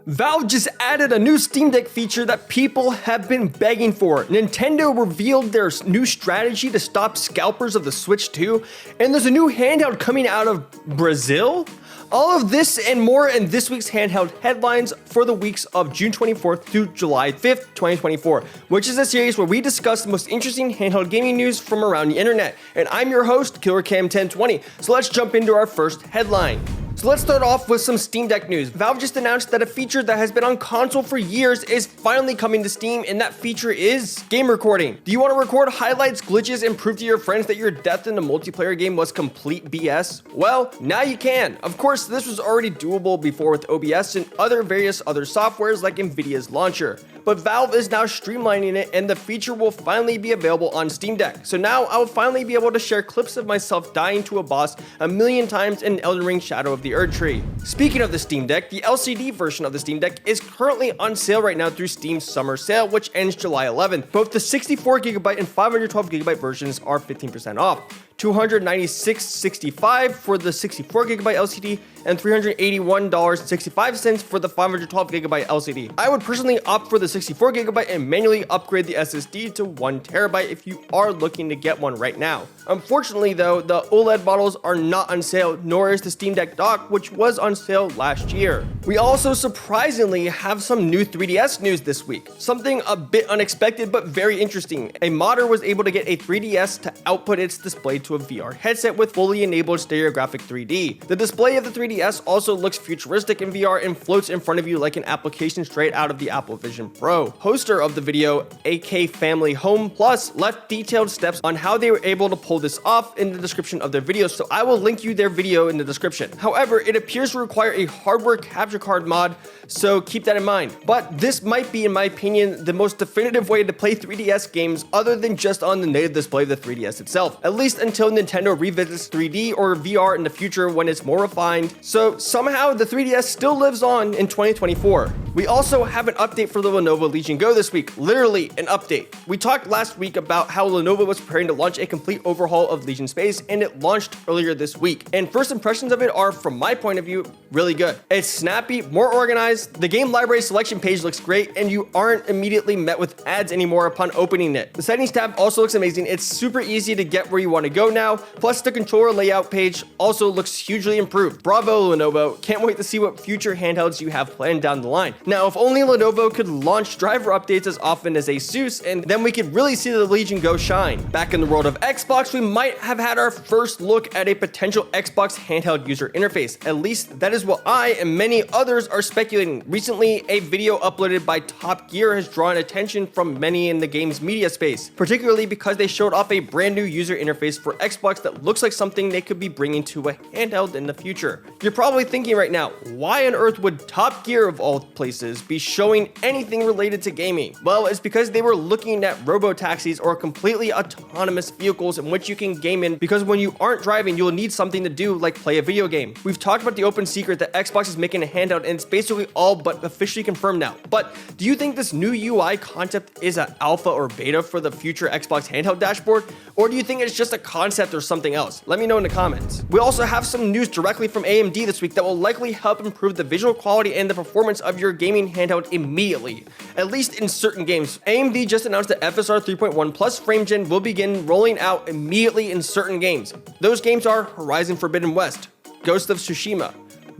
Valve just added a new Steam Deck feature that people have been begging for. Nintendo revealed their new strategy to stop scalpers of the Switch 2, and there's a new handheld coming out of Brazil? All of this and more in this week's Handheld headlines for the weeks of June 24th through July 5th, 2024, which is a series where we discuss the most interesting handheld gaming news from around the internet. And I'm your host, KillerCam1020. So let's jump into our first headline. So let's start off with some Steam Deck news. Valve just announced that a feature that has been on console for years is finally coming to Steam, and that feature is game recording. Do you want to record highlights, glitches, and prove to your friends that your death in a multiplayer game was complete BS? Well, now you can. Of course, this was already doable before with OBS and various other softwares like Nvidia's launcher. But Valve is now streamlining it, and the feature will finally be available on Steam Deck. So now I'll finally be able to share clips of myself dying to a boss a million times in Elden Ring Shadow of the Erdtree. Speaking of the Steam Deck, the LCD version of the Steam Deck is currently on sale right now through Steam's summer sale, which ends July 11th. Both the 64GB and 512GB versions are 15% off. $296.65 for the 64GB LCD and $381.65 for the 512GB LCD. I would personally opt for the 64GB and manually upgrade the SSD to 1TB if you are looking to get one right now. Unfortunately though, the OLED models are not on sale, nor is the Steam Deck dock, which was on sale last year. We also surprisingly have some new 3DS news this week. Something a bit unexpected but very interesting. A modder was able to get a 3DS to output its display to a VR headset with fully enabled stereographic 3D. The display of the 3DS also looks futuristic in VR and floats in front of you like an application straight out of the Apple Vision Pro. Poster of the video, AK Family Home Plus, left detailed steps on how they were able to pull this off in the description of their video, so I will link you their video in the description. However, it appears to require a hardware capture card mod, so keep that in mind. But this might be, in my opinion, the most definitive way to play 3DS games other than just on the native display of the 3DS itself, at least until Nintendo revisits 3D or VR in the future when it's more refined. So somehow the 3DS still lives on in 2024. We also have an update for the Lenovo Legion Go this week, literally an update. We talked last week about how Lenovo was preparing to launch a complete overhaul of Legion Space, and it launched earlier this week. And first impressions of it are, from my point of view, really good. It's snappy, more organized, the game library selection page looks great, and you aren't immediately met with ads anymore upon opening it. The settings tab also looks amazing. It's super easy to get where you want to go now, plus the controller layout page also looks hugely improved. Bravo, Lenovo. Can't wait to see what future handhelds you have planned down the line. Now, if only Lenovo could launch driver updates as often as Asus, and then we could really see the Legion Go shine. Back in the world of Xbox, we might have had our first look at a potential Xbox handheld user interface. At least that is what I and many others are speculating. Recently, a video uploaded by Top Gear has drawn attention from many in the game's media space, particularly because they showed off a brand new user interface for Xbox that looks like something they could be bringing to a handheld in the future. You're probably thinking right now, why on earth would Top Gear of all places be showing anything related to gaming? Well, it's because they were looking at robo-taxis or completely autonomous vehicles in which you can game in, because when you aren't driving, you'll need something to do like play a video game. We've talked about the open secret that Xbox is making a handheld, and it's basically all but officially confirmed now. But do you think this new UI concept is an alpha or beta for the future Xbox handheld dashboard? Or do you think it's just a concept or something else? Let me know in the comments. We also have some news directly from AMD this week that will likely help improve the visual quality and the performance of your gaming handheld immediately, at least in certain games. AMD just announced that FSR 3.1 plus frame gen will begin rolling out immediately in certain games. Those games are Horizon Forbidden West, Ghost of Tsushima,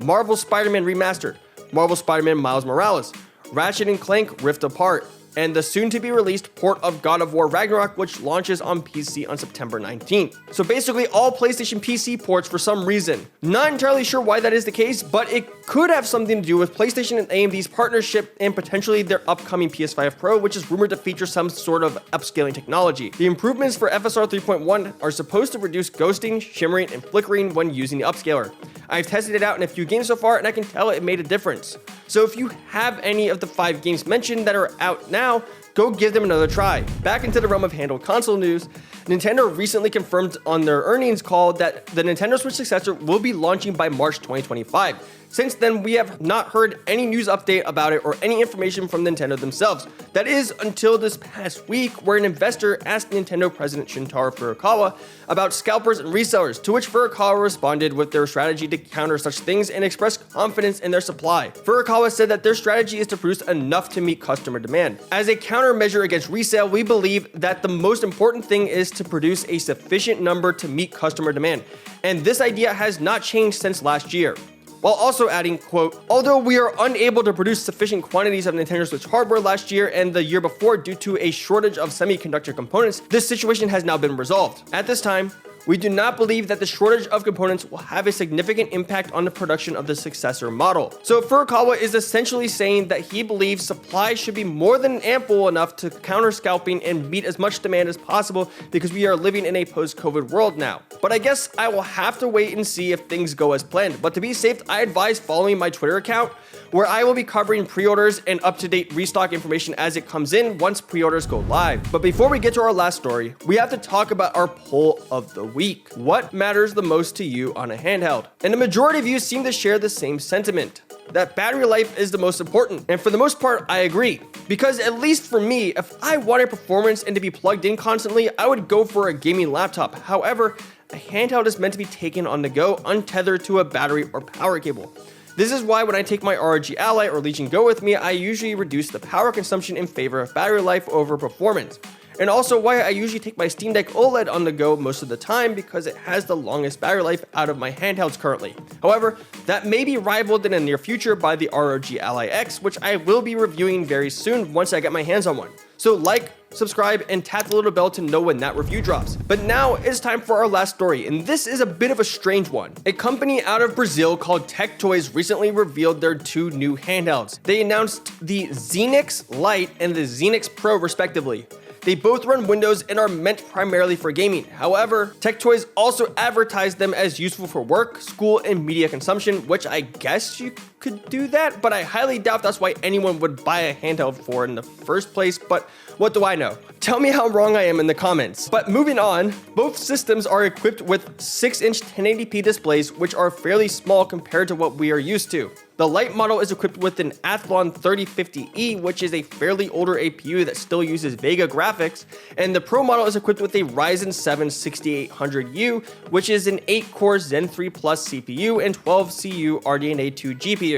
Marvel Spider-Man Remastered, Marvel Spider-Man Miles Morales, Ratchet & Clank Rift Apart, and the soon-to-be-released port of God of War Ragnarok, which launches on PC on September 19th. So basically all PlayStation PC ports for some reason. Not entirely sure why that is the case, but it could have something to do with PlayStation and AMD's partnership and potentially their upcoming PS5 Pro, which is rumored to feature some sort of upscaling technology. The improvements for FSR 3.1 are supposed to reduce ghosting, shimmering, and flickering when using the upscaler. I've tested it out in a few games so far, and I can tell it made a difference. So if you have any of the 5 games mentioned that are out now, go give them another try. Back into the realm of handheld console news, Nintendo recently confirmed on their earnings call that the Nintendo Switch successor will be launching by March 2025. Since then, we have not heard any news update about it or any information from Nintendo themselves. That is until this past week, where an investor asked Nintendo President Shintaro Furukawa about scalpers and resellers, to which Furukawa responded with their strategy to counter such things and expressed confidence in their supply. Furukawa said that their strategy is to produce enough to meet customer demand. As a countermeasure against resale, we believe that the most important thing is to produce a sufficient number to meet customer demand, and this idea has not changed since last year. While also adding, quote, although we are unable to produce sufficient quantities of Nintendo Switch hardware last year and the year before due to a shortage of semiconductor components, this situation has now been resolved. At this time, we do not believe that the shortage of components will have a significant impact on the production of the successor model. So Furukawa is essentially saying that he believes supply should be more than ample enough to counter scalping and meet as much demand as possible, because we are living in a post-COVID world now. But I guess I will have to wait and see if things go as planned. But to be safe, I advise following my Twitter account, where I will be covering pre-orders and up-to-date restock information as it comes in once pre-orders go live. But before we get to our last story, we have to talk about our poll of the week. What matters the most to you on a handheld? And the majority of you seem to share the same sentiment, that battery life is the most important. And for the most part, I agree. Because at least for me, if I wanted performance and to be plugged in constantly, I would go for a gaming laptop. However, a handheld is meant to be taken on the go, untethered to a battery or power cable. This is why when I take my ROG Ally or Legion Go with me, I usually reduce the power consumption in favor of battery life over performance. And also why I usually take my Steam Deck OLED on the go most of the time, because it has the longest battery life out of my handhelds currently. However, that may be rivaled in the near future by the ROG Ally X, which I will be reviewing very soon once I get my hands on one. So like, subscribe, and tap the little bell to know when that review drops. But now it's time for our last story, and this is a bit of a strange one. A company out of Brazil called Tech Toys recently revealed their two new handhelds. They announced the Xenix Lite and the Xenix Pro respectively. They both run Windows and are meant primarily for gaming. However, Tech Toys also advertised them as useful for work, school, and media consumption, which I guess you could do that, but I highly doubt that's why anyone would buy a handheld for in the first place. But what do I know? Tell me how wrong I am in the comments. But moving on, both systems are equipped with 6-inch 1080p displays, which are fairly small compared to what we are used to. The Lite model is equipped with an Athlon 3050E, which is a fairly older APU that still uses Vega graphics, and the Pro model is equipped with a Ryzen 7 6800U, which is an 8-core Zen 3 Plus CPU and 12CU RDNA 2 GPU.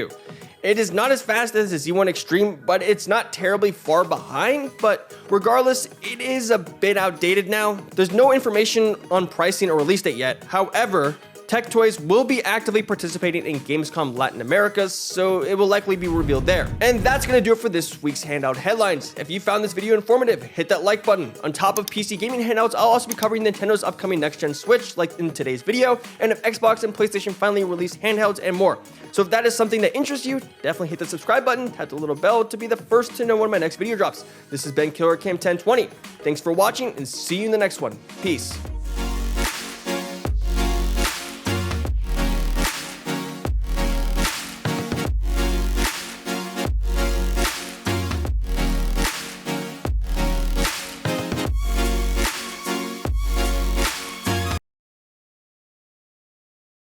It is not as fast as the Z1 Extreme, but it's not terribly far behind. But regardless, it is a bit outdated now. There's no information on pricing or release date yet. However, Tech Toys will be actively participating in Gamescom Latin America, so it will likely be revealed there. And that's gonna do it for this week's Handheld headlines. If you found this video informative, hit that like button. On top of PC gaming handhelds, I'll also be covering Nintendo's upcoming next-gen Switch, like in today's video, and if Xbox and PlayStation finally release handhelds and more. So if that is something that interests you, definitely hit the subscribe button, tap the little bell to be the first to know when my next video drops. This has been Killer Cam 1020. Thanks for watching, and see you in the next one. Peace.